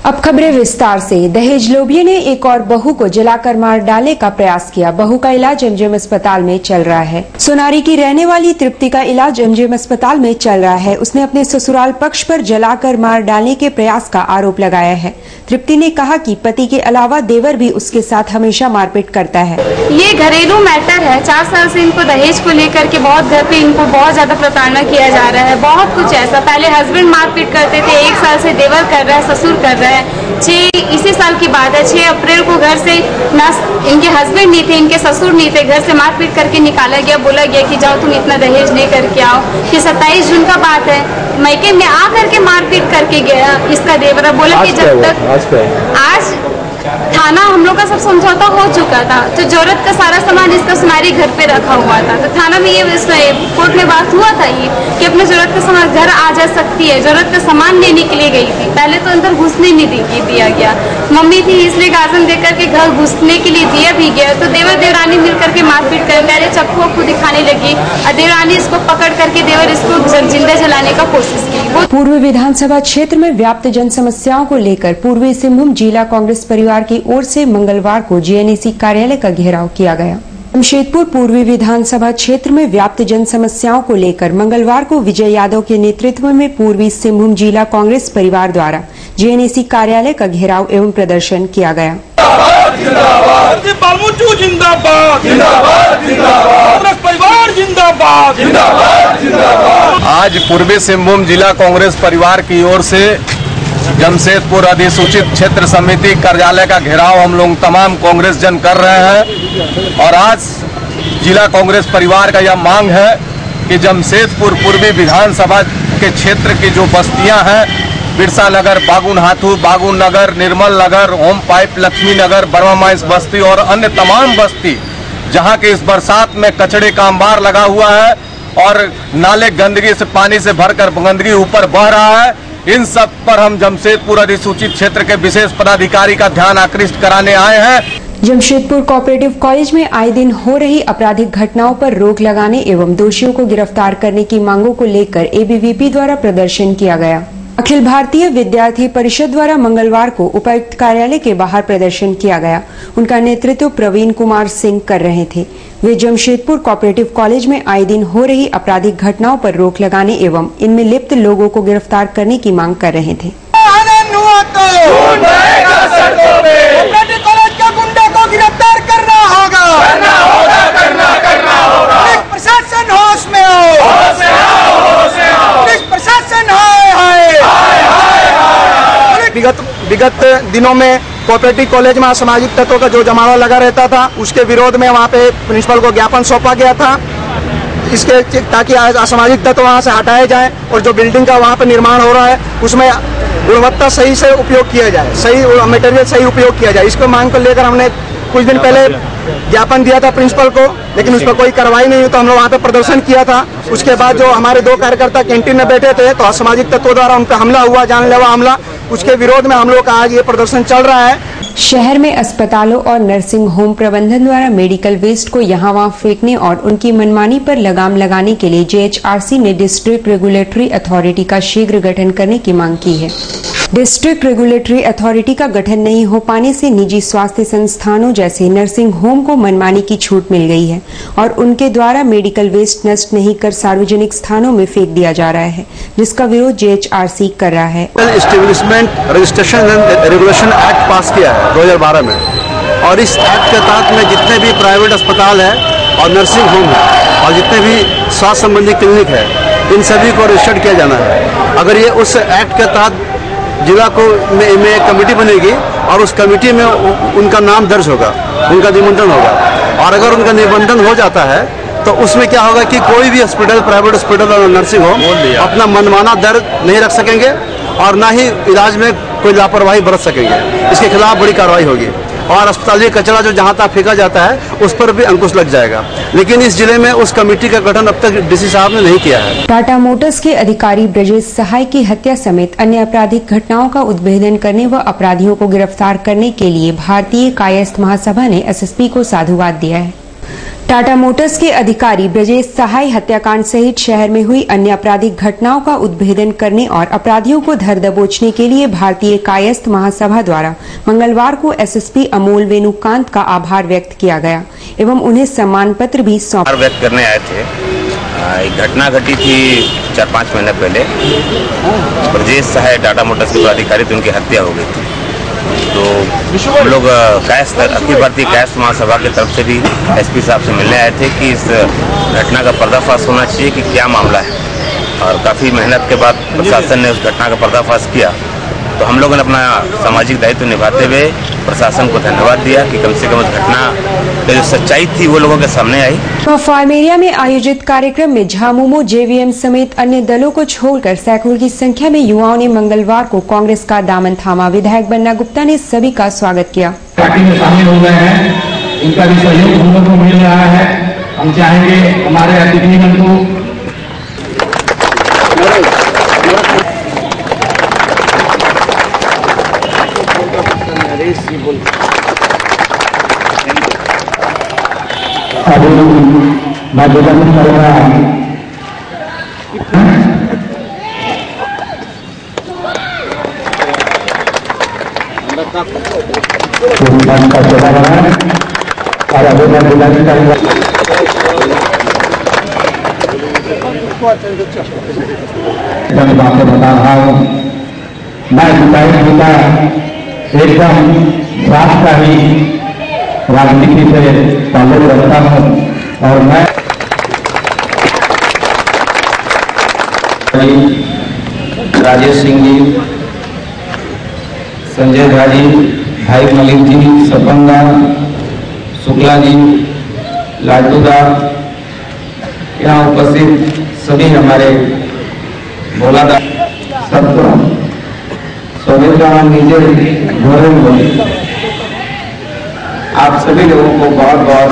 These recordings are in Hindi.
अब खबरें विस्तार से। दहेज लोभियों ने एक और बहू को जलाकर मार डालने का प्रयास किया। बहू का इलाज एमजीएम अस्पताल में चल रहा है। सोनारी की रहने वाली तृप्ति का इलाज एमजीएम अस्पताल में चल रहा है। उसने अपने ससुराल पक्ष पर जलाकर मार डालने के प्रयास का आरोप लगाया है। तृप्ति ने कहा कि पति के अलावा देवर भी उसके साथ हमेशा मारपीट करता है। ये घरेलू मैटर है। 4 साल से इनको दहेज को लेकर के बहुत घर पे इनको बहुत ज्यादा प्रताड़ना किया जा रहा है। बहुत कुछ ऐसा, पहले हस्बैंड मारपीट करते थे, 1 साल से देवर कर रहा है, ससुर कर रहा है। इसी साल की बात है, 6 अप्रैल को घर से ना इनके हस्बैंड नहीं थे, इनके ससुर नहीं थे, घर से मारपीट करके निकाला गया। बोला गया कि जाओ तुम इतना दहेज ले करके आओ। कि 27 जून का बात है, मैके में आ करके मारपीट करके गया इसका देवरा। बोला कि जब तक आज थाना हम लोग का सब समझौता हो चुका था, तो जरूरत का सारा सामान इसका सुनारी घर पे रखा हुआ था। तो थाना में ये कोर्ट में बात हुआ था ये कि अपने जरूरत का सामान घर आ जा सकती है। जरूरत का सामान लेने के लिए गई थी, पहले तो अंदर घुसने नहीं दिया गया। मम्मी थी इसलिए गाजन दे करके घर घुसने के लिए दिया भी गया। तो देवर देवरानी मिल करके मारपीट कर पहले चक्कू को दिखाने लगी और देवरानी इसको पकड़ करके देवर इसको जिंदा जलाने का कोशिश की। पूर्व विधानसभा क्षेत्र में व्याप्त जन समस्याओं को लेकर पूर्वी सिंहभूम जिला कांग्रेस परिवार की ओर से मंगलवार को जेएनएसी कार्यालय का घेराव किया गया। जमशेदपुर पूर्वी विधानसभा क्षेत्र में व्याप्त जन समस्याओं को लेकर मंगलवार को विजय यादव के नेतृत्व में पूर्वी सिंहभूम जिला कांग्रेस परिवार द्वारा जेएनएसी कार्यालय का घेराव एवं प्रदर्शन किया गया। आज पूर्वी सिंहभूम जिला कांग्रेस परिवार की ओर से जमशेदपुर अधिसूचित क्षेत्र समिति कार्यालय का घेराव हम लोग तमाम कांग्रेस जन कर रहे हैं। और आज जिला कांग्रेस परिवार का यह मांग है कि जमशेदपुर पूर्वी विधानसभा के क्षेत्र की जो बस्तियां हैं, बिरसा नगर, बागुन हाथू, बागुन नगर, निर्मल नगर, होम पाइप, लक्ष्मी नगर, बर्मा माइंस बस्ती और अन्य तमाम बस्ती, जहां के इस बरसात में कचड़े का अंबार लगा हुआ है और नाले गंदगी से पानी से भरकर गंदगी ऊपर बह रहा है, इन सब पर हम जमशेदपुर अधिसूचित क्षेत्र के विशेष पदाधिकारी का ध्यान आकृष्ट कराने आए हैं। जमशेदपुर कोऑपरेटिव कॉलेज में आए दिन हो रही आपराधिक घटनाओं पर रोक लगाने एवं दोषियों को गिरफ्तार करने की मांगों को लेकर एबीवीपी द्वारा प्रदर्शन किया गया। अखिल भारतीय विद्यार्थी परिषद द्वारा मंगलवार को उपायुक्त कार्यालय के बाहर प्रदर्शन किया गया। उनका नेतृत्व प्रवीण कुमार सिंह कर रहे थे। वे जमशेदपुर कोऑपरेटिव कॉलेज में आए दिन हो रही आपराधिक घटनाओं पर रोक लगाने एवं इनमें लिप्त लोगों को गिरफ्तार करने की मांग कर रहे थे। गिरफ्तार करना होगा, प्रशासन होश में हो, प्रशासन विगत दिनों में कोऑपरेटिव कॉलेज में असामाजिक तत्वों का जो जमावड़ा लगा रहता था, उसके विरोध में वहाँ पे प्रिंसिपल को ज्ञापन सौंपा गया था इसके ताकि असामाजिक तत्व वहाँ से हटाए जाएं और जो बिल्डिंग का वहाँ पे निर्माण हो रहा है उसमें गुणवत्ता सही से उपयोग किया जाए, सही मटेरियल सही उपयोग किया जाए। इसको मांग को लेकर हमने कुछ दिन पहले ज्ञापन दिया था प्रिंसिपल को, लेकिन उस पर कोई कार्रवाई नहीं हुई तो हम लोग वहाँ पे प्रदर्शन किया था। उसके बाद जो हमारे 2 कार्यकर्ता कैंटीन में बैठे थे तो असामाजिक तत्वों द्वारा उन पर हमला हुआ, जानलेवा हमला। उसके विरोध में हम लोग का आज ये प्रदर्शन चल रहा है। शहर में अस्पतालों और नर्सिंग होम प्रबंधन द्वारा मेडिकल वेस्ट को यहाँ वहाँ फेंकने और उनकी मनमानी पर लगाम लगाने के लिए जेएचआरसी ने डिस्ट्रिक्ट रेगुलेटरी अथॉरिटी का शीघ्र गठन करने की मांग की है। डिस्ट्रिक्ट रेगुलेटरी अथॉरिटी का गठन नहीं हो पाने से निजी स्वास्थ्य संस्थानों जैसे नर्सिंग होम को मनमानी की छूट मिल गई है और उनके द्वारा मेडिकल वेस्ट नष्ट नहीं कर सार्वजनिक स्थानों में फेंक दिया जा रहा है, जिसका विरोध जेएचआरसी कर रहा है। Establishment registration and regulation act पास किया है 2012 में, और इस एक्ट के तहत में जितने भी प्राइवेट अस्पताल है और नर्सिंग होम है और जितने भी स्वास्थ्य संबंधी क्लिनिक है, इन सभी को रजिस्टर्ड किया जाना है। अगर ये उस एक्ट के तहत जिला को में एक कमेटी बनेगी और उस कमेटी में उनका नाम दर्ज होगा, उनका निबंधन होगा, और अगर उनका निबंधन हो जाता है तो उसमें क्या होगा कि कोई भी हॉस्पिटल, प्राइवेट हॉस्पिटल और नर्सिंग होम अपना मनमाना दर नहीं रख सकेंगे और ना ही इलाज में कोई लापरवाही बरत सकेंगे। इसके खिलाफ बड़ी कार्रवाई होगी और अस्पताली कचरा जो जहां तक फेंका जाता है उस पर भी अंकुश लग जाएगा। लेकिन इस जिले में उस कमेटी का गठन अब तक डीसी साहब ने नहीं किया है। टाटा मोटर्स के अधिकारी ब्रजेश सहाय की हत्या समेत अन्य आपराधिक घटनाओं का उद्भेदन करने व अपराधियों को गिरफ्तार करने के लिए भारतीय कायस्थ महासभा ने एसएसपी को साधुवाद दिया है। टाटा मोटर्स के अधिकारी ब्रजेश सहाय हत्याकांड सहित शहर में हुई अन्य आपराधिक घटनाओं का उद्भेदन करने और अपराधियों को धर दबोचने के लिए भारतीय कायस्थ महासभा द्वारा मंगलवार को एसएसपी अमोल वेणुकांत का आभार व्यक्त किया गया एवं उन्हें सम्मान पत्र भी सौंपा। व्यक्त करने आए थे। एक घटना घटी थी 4-5 महीने पहले। ब्रजेश सहाय टाटा मोटर्स के अधिकारी थे, उनकी हत्या हो गई थी। तो हम लोग अखिल भारतीय कायस्थ महासभा की तरफ से भी एसपी साहब से मिलने आए थे कि इस घटना का पर्दाफाश होना चाहिए कि क्या मामला है, और काफ़ी मेहनत के बाद प्रशासन ने उस घटना का पर्दाफाश किया। तो हम लोगों ने अपना सामाजिक दायित्व निभाते हुए प्रशासन को धन्यवाद दिया कि कम से कम उस घटना की जो सच्चाई थी वो लोगों के सामने आई। फार्म एरिया में आयोजित कार्यक्रम में झामुमो, जेवीएम समेत अन्य दलों को छोड़कर सैकड़ों की संख्या में युवाओं ने मंगलवार को कांग्रेस का दामन थामा। विधायक बन्ना गुप्ता ने सभी का स्वागत किया। पार्टी में शामिल हो गए हैं, इनका भी सहयोग हम लोग को मिल रहा है। हम चाहेंगे हमारे अतिथिगण को बातें बता रहा हूँ। मैं एकदम राष्ट्र ही राजनीति से ताल्लुक रखता हूँ और मैं राजेश सिंह जी, संजय झा जी, भाई मलिक जी, सपंगा शुक्ला जी, लाडूदा, यहाँ उपस्थित सभी हमारे भोलादा सबको आप सभी लोगों को बहुत बहुत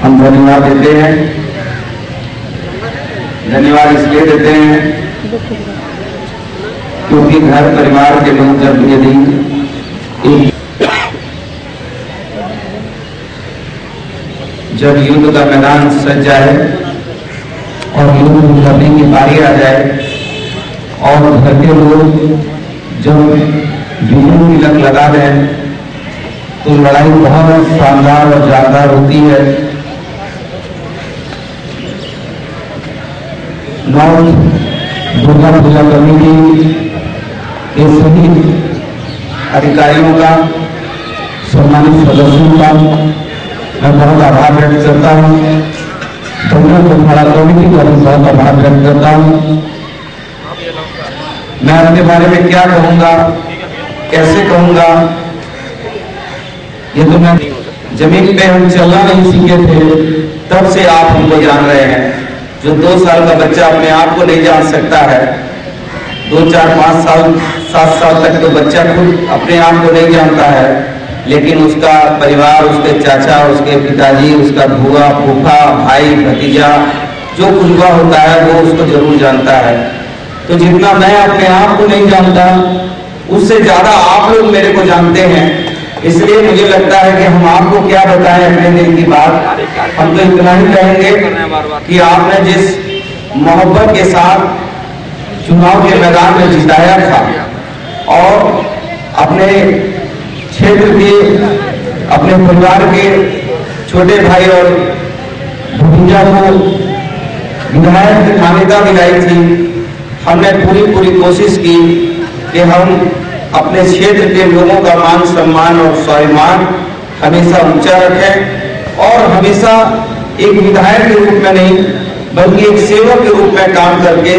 हम धन्यवाद देते हैं। धन्यवाद इसलिए देते हैं क्योंकि घर परिवार के लोग जब जब युद्ध का मैदान सज जाए और युद्ध करने की बारी आ जाए और घर के लोग जब जुनून की लग लगा दें तो लड़ाई बहुत शानदार और जानदार होती है। नॉर्थ दुर्गा पूजा कमेटी के सभी अधिकारियों का, सम्मानित सदस्यों का मैं बहुत आभार व्यक्त करता हूँ। दुर्गा कमेटी का भी बहुत आभार व्यक्त करता हूँ। मैं अपने बारे में क्या कहूँगा, कैसे कहूँगा, ये तो मैं जमीन पे हम चलना नहीं सीखे थे तब से आप हमको जान रहे हैं। जो 2 साल का बच्चा अपने आप को नहीं जान सकता है, 2, 4, 5 साल 7 साल तक तो बच्चा खुद अपने आप को नहीं जानता है, लेकिन उसका परिवार, उसके चाचा, उसके पिताजी, उसका बुआ, फूफा, भाई, भतीजा, जो कुछ होता है वो उसको जरूर जानता है। तो जितना मैं अपने आप को नहीं जानता उससे ज्यादा आप लोग मेरे को जानते हैं। इसलिए मुझे लगता है कि हम आपको क्या बताएं अपने दिल की बात। हम तो इतना ही कहेंगे कि आपने जिस मोहब्बत के साथ चुनाव के मैदान में जिताया था और अपने क्षेत्र के, अपने परिवार के छोटे भाई और भतीजा को विधायक की मान्यता दिलाई थी, हमने पूरी कोशिश की कि हम अपने क्षेत्र के लोगों का मान सम्मान और स्वाभिमान हमेशा ऊंचा रखें और हमेशा एक विधायक के रूप में नहीं बल्कि एक सेवक के रूप में काम करके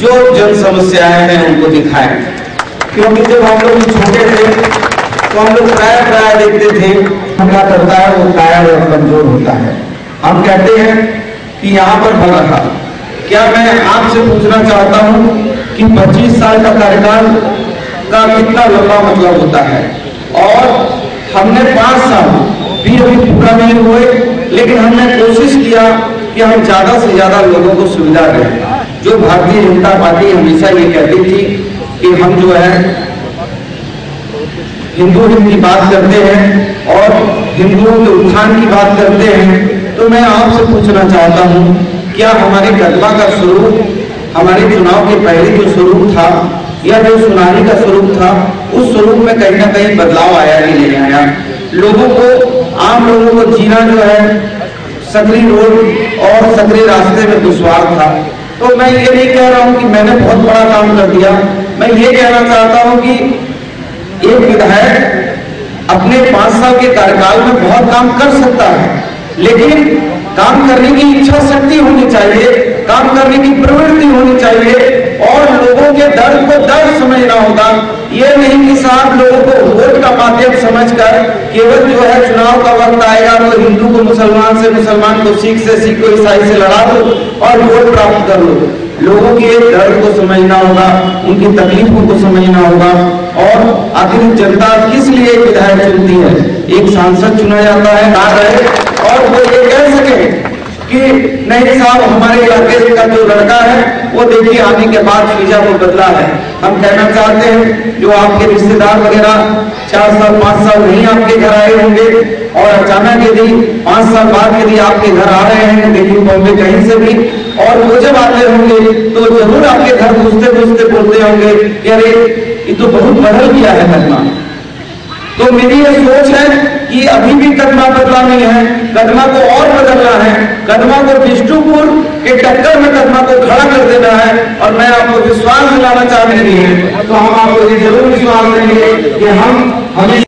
जो जन समस्याएं हैं उनको दिखाएं। क्योंकि जब हम लोग छोटे थे तो हम लोग प्राय देखते थे हमला करता है वो कायर और कमजोर होता है। हम कहते हैं कि यहाँ पर बल रहा। क्या मैं आपसे पूछना चाहता हूँ कि 25 साल का कार्यकाल का कितना लंबा मतलब होता है, और हमने 5 साल भी अभी पूरा नहीं हुए, लेकिन हमने कोशिश किया कि हम ज्यादा से ज्यादा लोगों को सुविधा दें। जो भारतीय जनता पार्टी हमेशा ये कहती थी कि हम जो है हिंदू की बात करते हैं और हिंदुओं के उत्थान की बात करते हैं, तो मैं आपसे पूछना चाहता हूं, क्या हमारे कदमा का स्वरूप हमारे चुनाव के पहले जो स्वरूप था या जो सुनामी का स्वरूप था, उस स्वरूप में कहीं ना कहीं बदलाव आया ही नहीं आया? लोगों को, आम लोगों को जीना जो है सकरी रोड और सकरी रास्ते में दुश्वार था। तो मैं ये नहीं कह रहा हूं कि मैंने बहुत बड़ा काम कर दिया, मैं ये कहना चाहता हूं कि एक विधायक अपने 5 साल के कार्यकाल में बहुत काम कर सकता है, लेकिन काम करने की इच्छा शक्ति होनी चाहिए, काम करने की प्रवृत्ति होनी चाहिए और लोगों के दर्द को दर्द समझना होगा। ये नहीं कि साहब लोगों को वोट का माध्यम समझकर केवल जो है चुनाव का वक्त आएगा तो हिंदू को मुसलमान से, मुसलमान को सिख से, सिख को ईसाई से लड़ा दो और वोट प्राप्त कर लो। लोगों के दर्द को समझना होगा, उनकी तकलीफों को समझना होगा और आखिर जनता किस लिए एक विधायक चुनती है? एक सांसद चुना जाता है ना रहे और वो ये कह सके कि नहीं साहब हमारे इलाके का जो लड़का है वो देखिए आने के बाद वीजा को बदला है। हम कहना चाहते हैं जो आपके रिश्तेदार वगैरह 4 साल 5 साल नहीं आपके घर आए होंगे और अचानक यदि 5 साल बाद यदि आपके घर आ रहे हैं दिल्ली बॉम्बे कहीं से भी, और वो जब आते होंगे तो जरूर आपके घर घुसते घुसते बोलते होंगे कि अरे ये तो बहुत बदल गया है कदमा। तो मेरी ये सोच है कि अभी भी कदमा बदला नहीं है, कदमा को और बदलना है, कदमा को बिष्टुपुर के टक्कर में कदमा को खड़ा कर देना है। और मैं आपको विश्वास दिलाना चाहूंगी तो हम आपको ये जरूर विश्वास देंगे कि हम